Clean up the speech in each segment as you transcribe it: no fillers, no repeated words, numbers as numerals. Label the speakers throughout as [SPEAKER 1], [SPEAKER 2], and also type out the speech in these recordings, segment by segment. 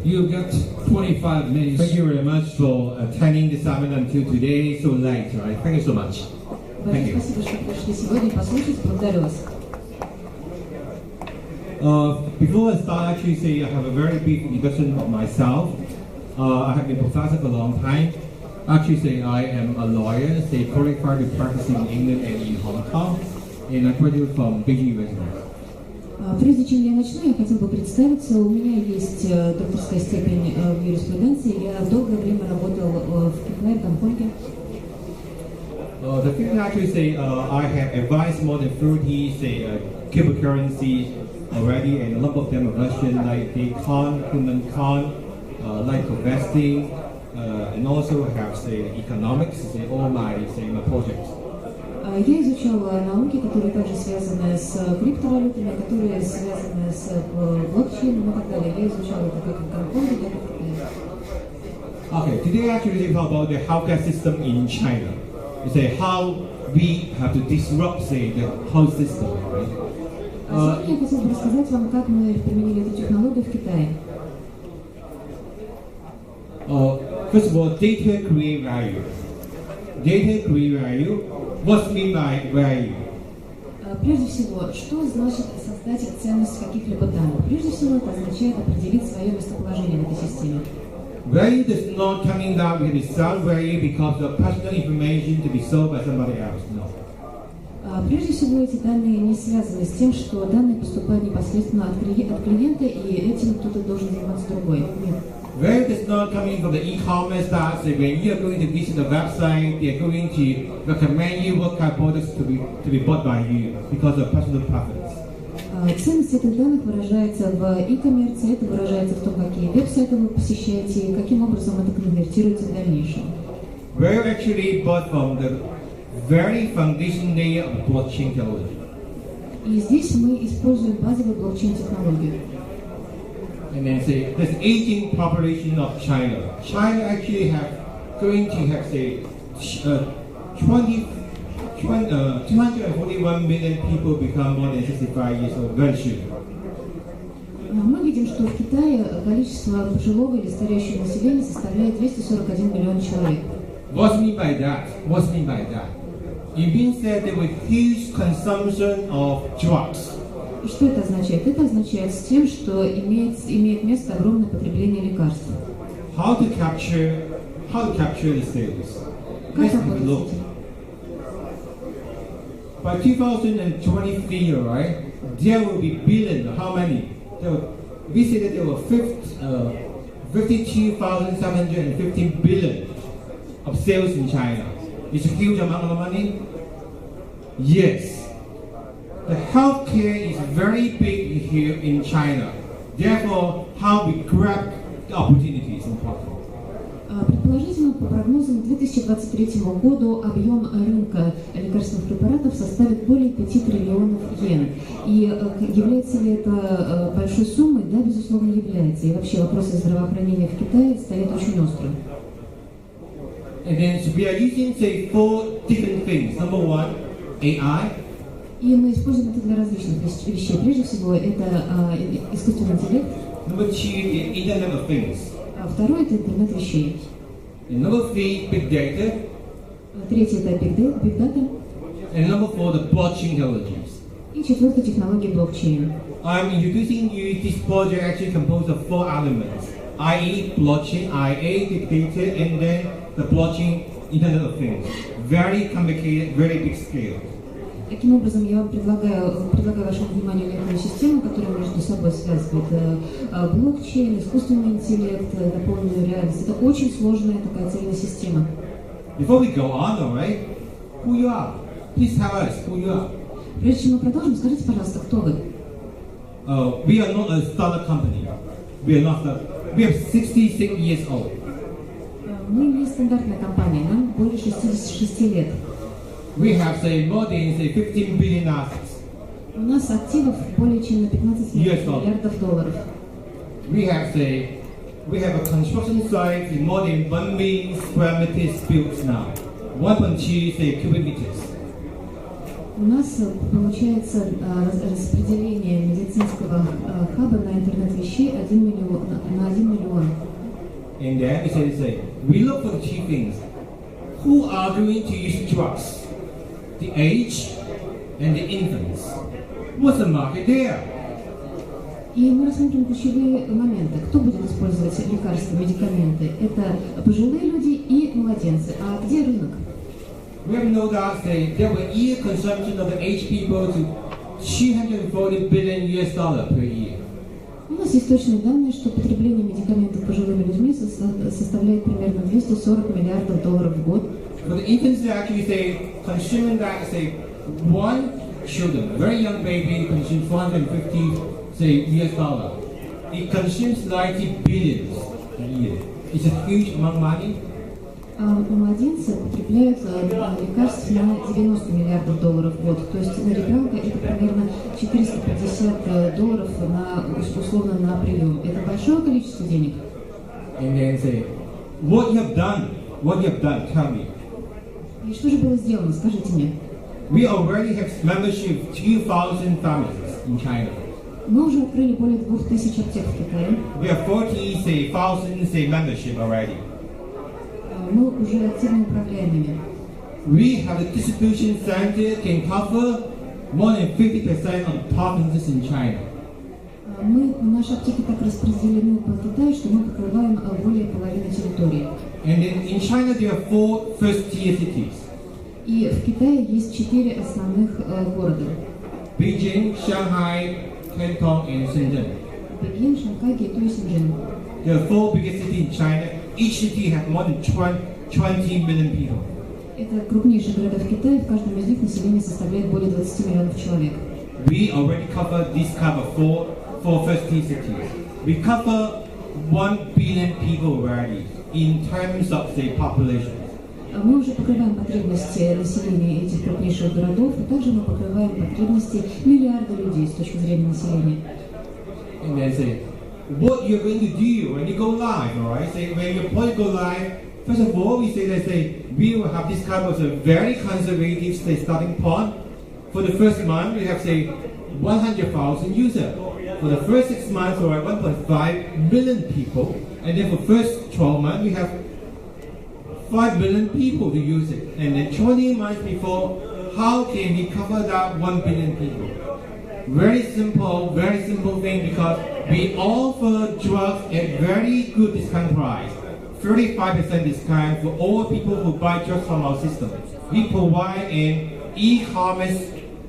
[SPEAKER 1] You got 25 minutes.
[SPEAKER 2] Thank you very much for attending this seminar until today so late. Right? Thank you so much. Thank you.
[SPEAKER 3] Спасибо, что пришли сегодня послушать. Благодарю вас.
[SPEAKER 2] Before I start, actually say I have a very brief introduction of myself. I have been a professor for a long time. Actually say I am a lawyer, say qualified to practice in England and in Hong Kong, and I graduated from Beijing University.
[SPEAKER 3] Прежде чем я начну, я хотел бы представиться. У меня есть докторская степень в юриспруденции. Я долгое время работал в Китае, в Гонконге.
[SPEAKER 2] The thing actually say I have advised more than 30 say cryptocurrencies already, and a lot of them are Russian, like Bitcoin, Human, like investing, and also have say economics, say all my projects.
[SPEAKER 3] Я изучал науки, которые также связаны с криптовалютами, которые связаны с блокчейном и так далее. Я изучал это как в Гонконге, так и в Китае.
[SPEAKER 2] Okay, today actually we talk about the healthcare system in China. We say how we have to disrupt say the whole system, right?
[SPEAKER 3] Сегодня я хотел бы рассказать вам, как мы применили эту технологию в Китае.
[SPEAKER 2] First of all, data create value. Data create value. What's mean by value?
[SPEAKER 3] Прежде всего, что значит создать ценность каких-либо данных? Прежде всего, это означает определить свое местоположение в этой системе.
[SPEAKER 2] Value does not coming down with the self value because of personal information to be sold by somebody else. No.
[SPEAKER 3] Прежде всего, эти данные не связаны с тем, что данные поступают непосредственно от клиента, и этим кто-то должен заниматься другой. Нет.
[SPEAKER 2] Value does not come in from the e-commerce that when you are going to visit the website, they are going to recommend you what kind of products to be bought by you because of personal preference.
[SPEAKER 3] Ценность этих данных выражается в e-коммерции, это выражается в том, какие веб-сайты вы посещаете и каким образом это конвертируется в дальнейшем.
[SPEAKER 2] Value actually bought from the very foundation layer of blockchain technology.
[SPEAKER 3] И здесь мы используем базовую блокчейн-технологию.
[SPEAKER 2] And then say this aging population of China. China actually going to have say 241 million people become more than 65 years old very soon.
[SPEAKER 3] Мы видим, что в Китае количество пожилого или стареющего населения составляет 241 миллион человек.
[SPEAKER 2] What's mean by that? What's mean by that? It means that there was huge consumption of drugs.
[SPEAKER 3] Что это означает? Это означает с тем, что имеет место огромное потребление лекарств.
[SPEAKER 2] How to capture the sales?
[SPEAKER 3] Как работать?
[SPEAKER 2] By 2023, right, there will be billion. How many? We say that there were 52,715 billion of sales in China. It's a huge amount of money. Yes. The healthcare is very big here in China. Therefore, how we grab the opportunity is important.
[SPEAKER 3] Предположительно, по прогнозам к 2023 году объем рынка лекарственных препаратов составит более 5 триллионов йен. И является ли это большой суммой? Да, безусловно, является. И вообще вопросы здравоохранения в Китае стоят очень остро.
[SPEAKER 2] And then we are using, say, 4 different things. Number one, AI.
[SPEAKER 3] И мы используем это для различных вещей. Прежде всего, это искусственный интеллект.
[SPEAKER 2] Number two, the Internet of Things.
[SPEAKER 3] Второе – это интернет вещей.
[SPEAKER 2] And number three, big data.
[SPEAKER 3] Третье – это big data.
[SPEAKER 2] And number four, the blockchain technologies.
[SPEAKER 3] И четвертое – технология блокчейна.
[SPEAKER 2] I'm introducing you this project actually composed of 4 elements, i.e. blockchain, i.e. big data, and then the blockchain Internet of Things. Very complicated, very big scale.
[SPEAKER 3] Таким образом, я вам предлагаю вашему вниманию некую систему, которая между собой связывает блокчейн, искусственный интеллект, дополненную реальность. Это очень сложная такая цельная система.
[SPEAKER 2] Before we go on, all right, who you are? Please tell us who you are.
[SPEAKER 3] Прежде чем мы продолжим, скажите, пожалуйста, кто вы?
[SPEAKER 2] We are not a startup company. We are 66 years old.
[SPEAKER 3] Мы не стандартная компания, нам более 66 лет.
[SPEAKER 2] We have say more than say 15 billion assets.
[SPEAKER 3] У нас активов более чем на 15 миллиардов долларов.
[SPEAKER 2] We have a construction site with more than 1 million square meters built now. 1.2 say cubic meters.
[SPEAKER 3] У нас получается распределение медицинского хаба на интернет вещей на 1 миллион.
[SPEAKER 2] And then it says, we look for the two things. Who are going to use drugs? The age and the infants. What's the market there?
[SPEAKER 3] И мы рассмотрим ключевые моменты. Кто будет использовать лекарства, медикаменты? Это пожилые люди и младенцы. А где рынок?
[SPEAKER 2] We have no doubt that there will year consumption of the aged people to $240 billion per year.
[SPEAKER 3] У нас есть точные данные, что потребление медикаментов пожилыми людьми составляет примерно $240 миллиардов в год.
[SPEAKER 2] For the infants, they actually say consuming that, say one children, a very young baby consumes $450 US dollar. It consumes 90 billions a year. It's a huge amount of money.
[SPEAKER 3] Младенцы потребляют лекарств на $90 миллиардов в год. То есть на ребенка это примерно $450 условно на прием. Это большое количество денег.
[SPEAKER 2] And then say, what you have done, tell me.
[SPEAKER 3] И что же было сделано? Скажите мне.
[SPEAKER 2] We already have membership of 2,000 pharmacies in China.
[SPEAKER 3] Мы уже открыли более 2000 аптек в Китае.
[SPEAKER 2] We have 40,000 membership already.
[SPEAKER 3] Мы уже активно управляем ими.
[SPEAKER 2] We have a distribution center can cover more than 50% of provinces in China.
[SPEAKER 3] Наши аптеки так распределены по Китаю, что мы покрываем более половины территории.
[SPEAKER 2] And in China there are 4 first-tier cities.
[SPEAKER 3] И в Китае есть 4 основных города.
[SPEAKER 2] Beijing, Shanghai, Canton, and Shenzhen.
[SPEAKER 3] Пекин, Шанхай, Гейтой и Шэньчжэнь.
[SPEAKER 2] There are 4 biggest cities in China. Each city has more than 20 million people.
[SPEAKER 3] Это крупнейшие города в Китае, в каждом из них население составляет более 20 миллионов человек.
[SPEAKER 2] We already cover this cover 4 first-tier cities. We cover 1 billion people already in terms of the population.
[SPEAKER 3] Мы уже покрываем потребности населения этих крупнейших городов, и также мы покрываем потребности миллиарда людей с точки зрения населения.
[SPEAKER 2] And then say, what you're going to do when you go live, alright? Say when your point go live, first of all, we say we will have this kind of a very conservative starting point. For the first month, we have 100,000 users. For the first 6 months, 1.5 million people, and then for first 12 months, we have 5 million people to use it. And then 20 months before, how can we cover that 1 billion people? Very simple thing, because we offer drugs at very good discount price. 35% discount for all people who buy drugs from our system. We provide an e-commerce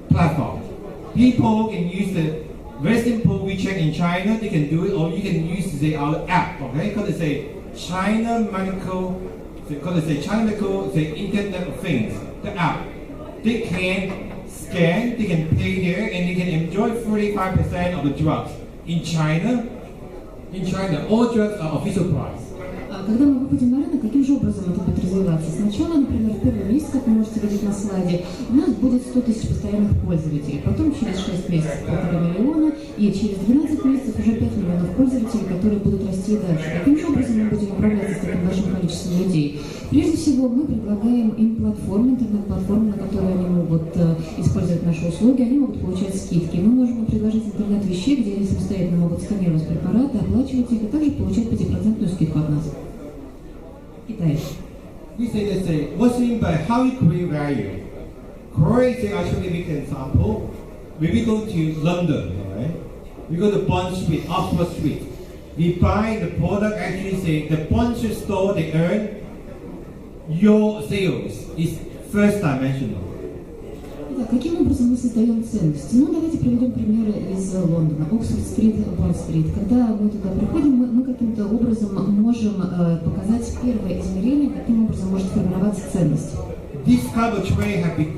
[SPEAKER 2] platform. People can use the very simple WeChat in China, they can do it, or you can use our app, okay? Because they say China Medical, the Internet of Things, the app. They can scan, they can pay there, and they can enjoy 45% of the drugs. In China, all drugs are official price.
[SPEAKER 3] Когда мы выходим на рынок, каким же образом это будет развиваться? Сначала, например, в первый месяц, как вы можете видеть на слайде, у нас будет 100 тысяч постоянных пользователей, потом через 6 месяцев 1,5 миллиона, и через 12 месяцев уже 5 миллионов пользователей, которые будут расти дальше. Каким же образом мы будем управляться с таким большим количеством людей? Прежде всего, мы предлагаем им платформу, интернет-платформу, на которой они могут использовать наши услуги, они могут получать скидки. Мы можем им предложить интернет вещей, где они самостоятельно могут сканировать препараты, оплачивать их, и также получать 5% скидку от нас. Китай.
[SPEAKER 2] We say, what's mean by how we create value? Create, actually make an example. When we go to London, right? We go to Bond Street, Oxford Street. We buy the product, actually the Bond Street store, they earn your sales is first dimensional.
[SPEAKER 3] Итак, каким образом мы создаем ценности? Ну, давайте приведем примеры из Лондона. Оксфорд-стрит, Бонд-стрит. Когда мы туда приходим, мы каким-то образом можем показать первое измерение, каким образом может формироваться ценность.
[SPEAKER 2] This kind of trade has been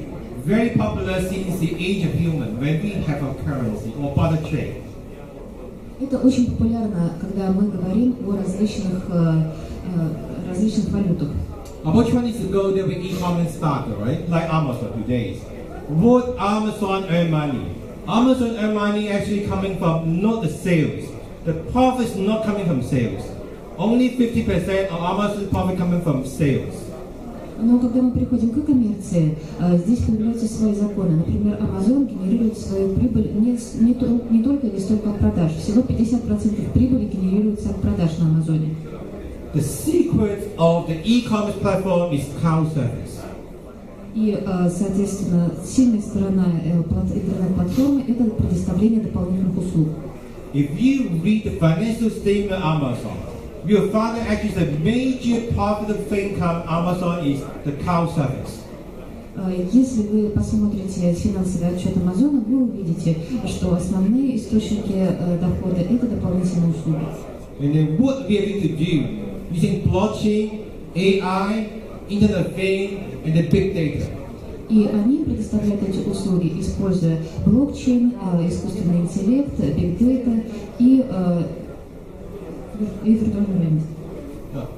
[SPEAKER 2] very popular since the age of human, when we have a currency or barter trade.
[SPEAKER 3] Это очень популярно, когда мы говорим о различных валютах.
[SPEAKER 2] About 20 years ago, there were e-commerce started, right? Like Amazon today. Would Amazon earn money? Amazon earn money actually coming from not the sales. The profit is not coming from sales. Only 50% of Amazon's profit coming from sales.
[SPEAKER 3] Но когда мы переходим к коммерции, здесь появляются свои законы. Например, Amazon генерирует свою прибыль не только или столько от продаж. Всего 50% прибыли генерируется от продаж на Амазоне.
[SPEAKER 2] The secret of the e-commerce platform is cloud service.
[SPEAKER 3] И, соответственно, сильная сторона интернет-платформы – это предоставление дополнительных услуг.
[SPEAKER 2] If you read the financial statement of Amazon, you'll find that actually the major profitable income Amazon is the cloud service.
[SPEAKER 3] Если вы посмотрите финансовый отчет Амазона, вы увидите, что основные источники дохода – это дополнительные услуги.
[SPEAKER 2] And then what we are going to do using blockchain, AI, Internet of Things, and the big data.
[SPEAKER 3] И они предоставляют эти услуги, используя блокчейн, искусственный интеллект, big data и виртуальную реальность.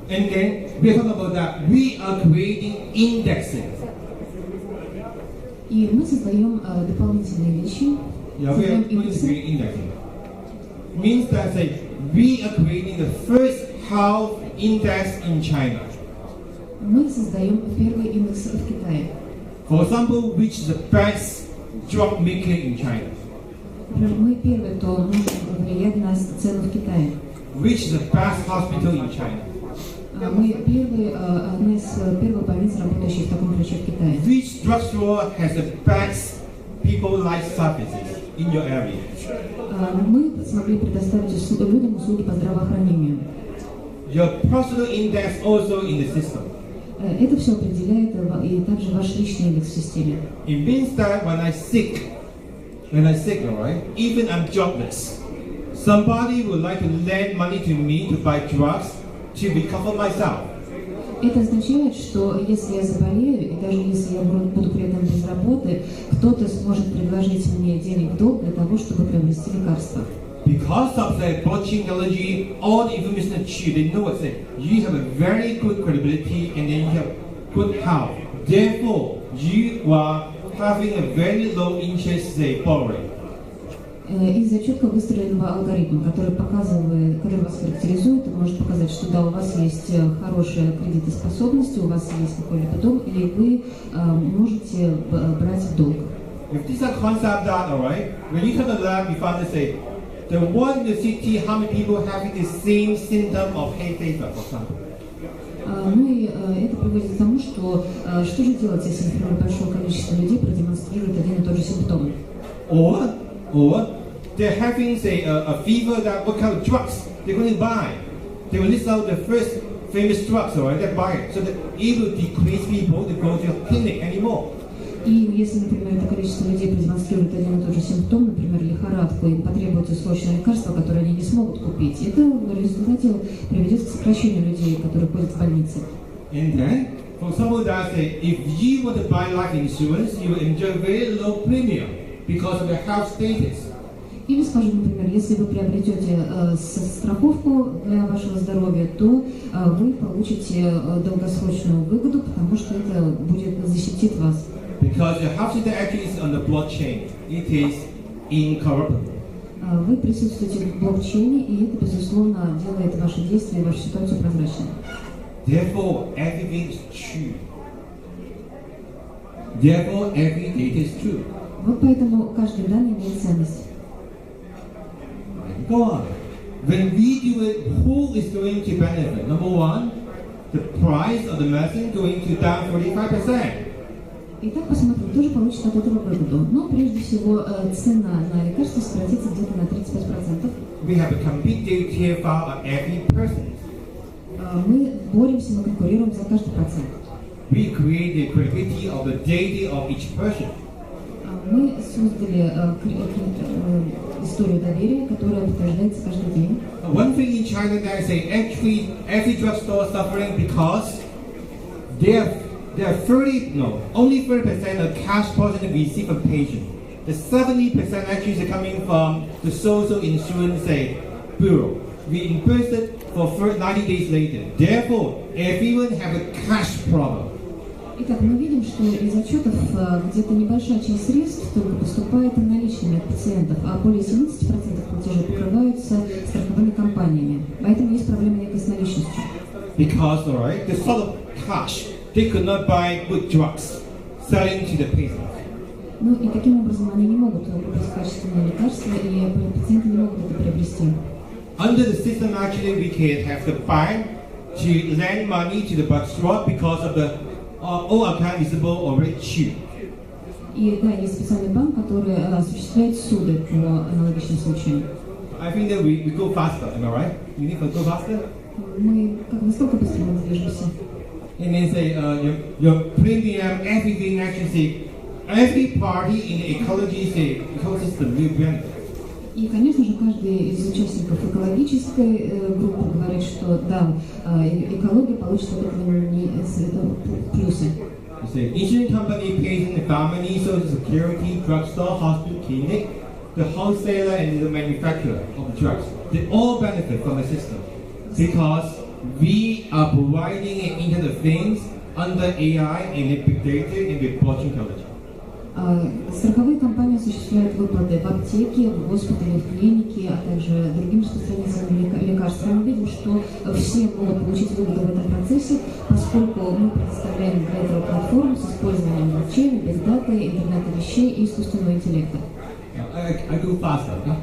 [SPEAKER 2] And then we are talking about that we are creating indexing.
[SPEAKER 3] И мы создаем дополнительные вещи.
[SPEAKER 2] Yeah, we are going to create indexing. Means that say we are creating the first health index in China.
[SPEAKER 3] Мы создаем первый индекс в Китае.
[SPEAKER 2] For example, which is the best drug maker in China?
[SPEAKER 3] Например, мы первые, кто может влиять на цену в Китае.
[SPEAKER 2] Which is the best hospital in China?
[SPEAKER 3] Мы одна из первых больниц, работающих в таком ключе в Китае.
[SPEAKER 2] Which drugstore has the best people life services in your area?
[SPEAKER 3] Мы смогли предоставить людям услуги по здравоохранению.
[SPEAKER 2] Your personal index also in the system.
[SPEAKER 3] Это все определяет и также ваш личный индекс в системе.
[SPEAKER 2] It means that when I sick, alright, even I'm jobless, somebody would like to lend money to me to buy drugs to recover myself.
[SPEAKER 3] Это означает, что если я заболею, и даже если я буду при этом без работы, кто-то сможет предложить мне денег в долг для того, чтобы приобрести лекарства.
[SPEAKER 2] Because of the blockchain technology, all the information is true. They know what say. You have a very good credibility and then you have good health. Therefore, you are having a very low interest, say, borrowing.
[SPEAKER 3] Из-за четко выстроенного алгоритма, который вас характеризует, он может показать, что да, у вас есть хорошая кредитоспособность, у вас есть какой-либо дом, или вы можете брать в долг.
[SPEAKER 2] If these are concepts that, alright, when you come to lab, you find to say, the one in the city, how many people having the same symptom of hay fever, for example?
[SPEAKER 3] Ну и это приводит к тому, что же делать, если, например, большое количество людей продемонстрирует один и тот же симптом?
[SPEAKER 2] Or they're having, say, a fever, that what kind of drugs they're going to buy. They will list out the first famous drugs, alright, they buy it. So that it will decrease people to go to a clinic anymore.
[SPEAKER 3] И если, например, это количество людей продемонстрирует один и тот же симптом, например, лихорадку, им потребуется срочное лекарство, которое они не смогут купить, это в результате приведет к сокращению людей, которые ходят в больницы.
[SPEAKER 2] And then, for example, that say, if you want to buy life insurance, you will enjoy very low premium because of your health status.
[SPEAKER 3] Или, скажем, например, если вы приобретете страховку для вашего здоровья, то вы получите долгосрочную выгоду, потому что это защитит вас.
[SPEAKER 2] Because your health data actually is on the blockchain, it is incorruptible.
[SPEAKER 3] Вы присутствуете в блокчейне, и это, безусловно, делает ваши действия и вашу ситуацию прозрачной.
[SPEAKER 2] Therefore, everything is true. Therefore, every data is true.
[SPEAKER 3] Вот поэтому каждый данный имеет ценность.
[SPEAKER 2] Go on. When we do it, who is going to benefit? Number one, the price of the medicine going to down 45%.
[SPEAKER 3] Итак, посмотрим, кто же получит от этого выгоду. Но прежде всего цена на лекарство сократится где-то на 35%.
[SPEAKER 2] We have a complete data file of every person.
[SPEAKER 3] Мы боремся, мы конкурируем за каждый процент.
[SPEAKER 2] We create the credibility of the data of each person.
[SPEAKER 3] Мы создали историю доверия, которая подтверждается каждый день.
[SPEAKER 2] One thing in China that I say every drugstore is suffering because only 30% of cash positive received from patients. The 70% actually is coming from the social insurance bureau. We reimburse it for 90 days later. Therefore, everyone have a cash problem.
[SPEAKER 3] Итак, мы видим, что из отчетов где-то небольшая часть средств только поступает наличными от пациентов, а более 70% платежей покрываются страховыми компаниями. Поэтому есть проблема некой с наличностью.
[SPEAKER 2] Because, alright, the sort of cash they could not buy good drugs selling to the patient.
[SPEAKER 3] Ну и таким образом они не могут купить качественные лекарства, и пациенты не могут это приобрести.
[SPEAKER 2] Under the system, actually, we can have the bank to lend money to the bookstore because of the all account visible already cheap.
[SPEAKER 3] И да, есть специальный банк, который осуществляет суды по аналогичным случаям.
[SPEAKER 2] I think that we go faster, am I right? We need to go faster.
[SPEAKER 3] Мы настолько быстро мы движемся.
[SPEAKER 2] And then say your premium, everything actually say every party in the ecology say ecosystem will benefit.
[SPEAKER 3] И, конечно же, каждый из участников экологической группы говорит, что да, экология получит от этого плюсы.
[SPEAKER 2] The insurance company pays in the family, social security, drugstore, hospital, clinic, the wholesaler and the manufacturer of the drugs. They all benefit from the system because we are providing an Internet of Things under AI and big data and with blockchain technology.
[SPEAKER 3] Страховые компании осуществляют выплаты в аптеке, в госпитале, в клинике, а также другим распространителям лекарств. Мы видим, что все могут получить выгоду в этом процессе, поскольку мы предоставляем для этого платформу с использованием блокчейна, бигдата, интернета вещей и искусственного интеллекта.
[SPEAKER 2] I go faster. Okay?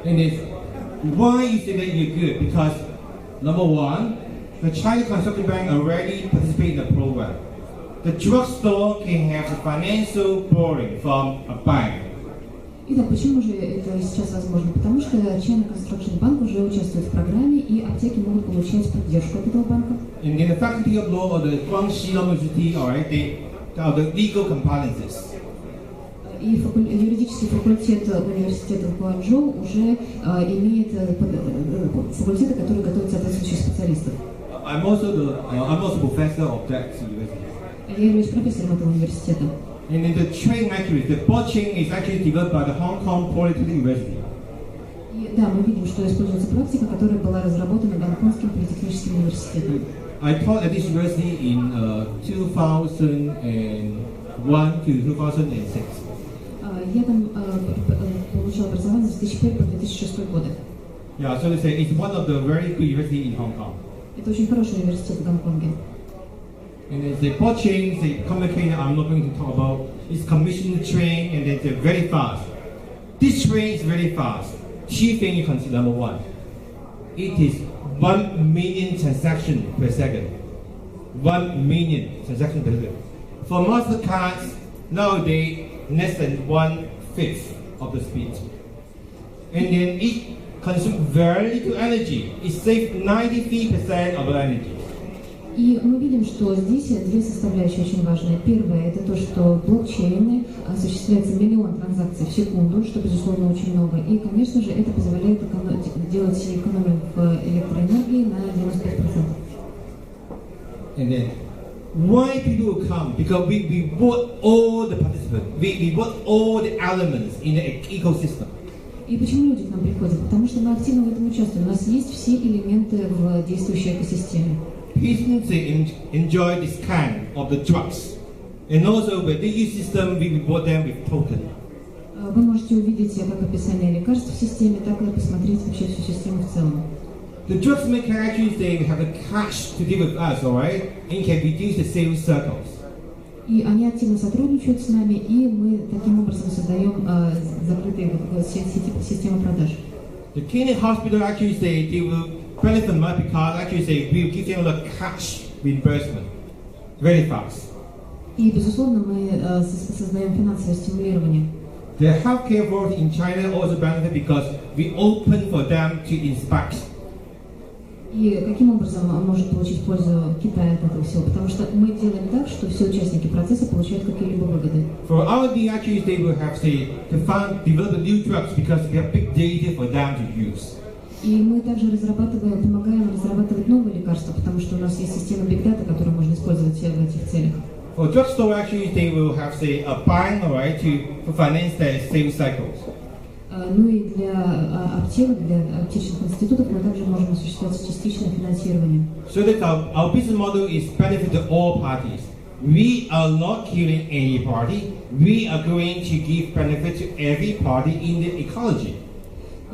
[SPEAKER 2] And it's why you say that you're good? Because number one, the China Construction Bank already participate in the program. The drugstore can have the financial borrowing from a bank.
[SPEAKER 3] Итак, почему же это сейчас возможно? Потому что China Construction Bank уже участвует в программе, и аптеки могут получать поддержку от этого банка.
[SPEAKER 2] And in the Faculty of Law of the Guangxi University, alright, they are the legal compliances.
[SPEAKER 3] И юридический факультет университета в Гуанчжоу уже имеет факультеты, которые готовят соответствующих специалистов.
[SPEAKER 2] I'm also professor of that university.
[SPEAKER 3] Я являюсь профессором этого университета.
[SPEAKER 2] And in the train actually, the blockchain is actually developed by the Hong Kong Polytechnic University.
[SPEAKER 3] И да, мы видим, что используется практика, которая была разработана Гонконгским политехническим университетом.
[SPEAKER 2] I taught at this university in 2001 to 2006.
[SPEAKER 3] Я там получал образование с 2005 по 2006 годы.
[SPEAKER 2] Yeah, so they say it's one of the very good university in Hong Kong.
[SPEAKER 3] Это очень хороший университет в Гонконге.
[SPEAKER 2] And there's the blockchain, the communicator I'm not going to talk about. It's commissioned train and then they're very fast. This train is very fast. Key thing you consider number one. It is 1 million transactions per second. 1 million transactions per second. For MasterCards, nowadays, less than 1/5 of the speed. And then it consumes very little energy. It saves 93% of the energy.
[SPEAKER 3] И мы видим, что здесь две составляющие очень важные. Первое – это то, что в блокчейне осуществляется 1 миллион транзакций в секунду, что, безусловно, очень много. И, конечно же, это позволяет делать экономию в электроэнергии на 95%.
[SPEAKER 2] And then, why people come? Because we brought all the participants, we brought all the elements in the ecosystem.
[SPEAKER 3] И почему люди к нам приходят? Потому что мы активно в этом участвуем. У нас есть все элементы в действующей экосистеме.
[SPEAKER 2] Patients enjoy this kind of the drugs, and also with the system, we reward them with token.
[SPEAKER 3] Вы можете увидеть как описание лекарств в системе, так и посмотреть вообще всю систему в целом.
[SPEAKER 2] The drugs maker actually they have the cash to deal with us, alright, and can reduce the sales circles.
[SPEAKER 3] И они активно сотрудничают с нами, и мы таким образом создаем закрытые системы продаж.
[SPEAKER 2] The clinic hospital actually they will benefit much because actually they will give them the cash reimbursement very fast.
[SPEAKER 3] И, безусловно, мы создаем финансовое стимулирование.
[SPEAKER 2] The healthcare authority in China also benefit because we open for them to inspect.
[SPEAKER 3] И каким образом он может получить пользу Китая от этого всего? Потому что мы делаем так, что все участники процесса получают какие-либо выгоды.
[SPEAKER 2] For R&D, actually, they will have to develop new drugs because we have big data for them to use.
[SPEAKER 3] И мы также помогаем разрабатывать новые лекарства, потому что у нас есть система Big Data, которую можно использовать в этих целях.
[SPEAKER 2] For drugstore, actually, they will have a bank, alright, to finance their sales cycles.
[SPEAKER 3] Ну и для аптек, для аптечных институтов мы также можем осуществлять частичное финансирование.
[SPEAKER 2] So that our business model is benefit to all parties. We are not killing any party. We are going to give benefit to every party in the ecology.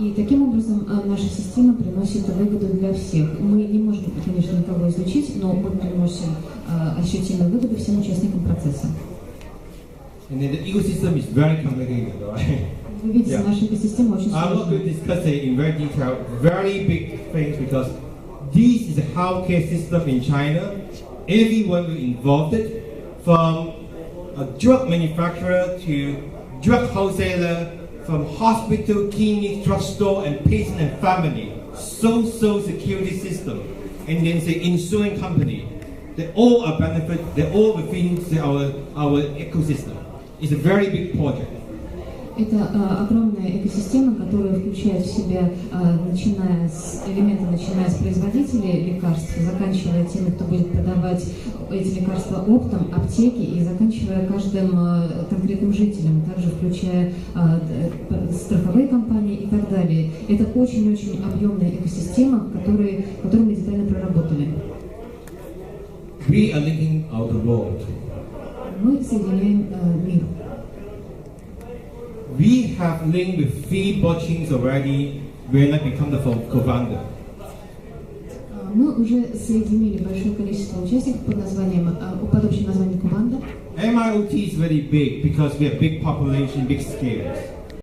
[SPEAKER 3] И таким образом наша система приносит выгоду для всех. Мы не можем, конечно, никого излечить, но мы приносим ощутимые выгоды всем участникам процесса.
[SPEAKER 2] And then the ecosystem is very complicated, right?
[SPEAKER 3] Вы видите, наша экосистема очень
[SPEAKER 2] I'm not
[SPEAKER 3] сложная.
[SPEAKER 2] going to discuss it in very detail, very big things, because this is a healthcare system in China. Everyone will involved it, from a drug manufacturer to drug wholesaler, from hospital, clinic, drugstore, and patient and family, social security system, and then the insurance company. They all are benefit. They all within our ecosystem. It's a very big project.
[SPEAKER 3] Это огромная экосистема, которая включает в себя элементы, начиная с производителей лекарств, заканчивая теми, кто будет продавать эти лекарства оптом, аптеки, и заканчивая каждым конкретным жителем, также включая страховые компании и так далее. Это очень-очень объемная экосистема, которую мы детально проработали.
[SPEAKER 2] We are linking out the world.
[SPEAKER 3] Мы соединяем мир.
[SPEAKER 2] We have linked with 3 blockchains already when I become the co-founder.
[SPEAKER 3] Мы уже соединили большое количество участников под общим названием команда.
[SPEAKER 2] MIoT is very big because we have big population, big scales.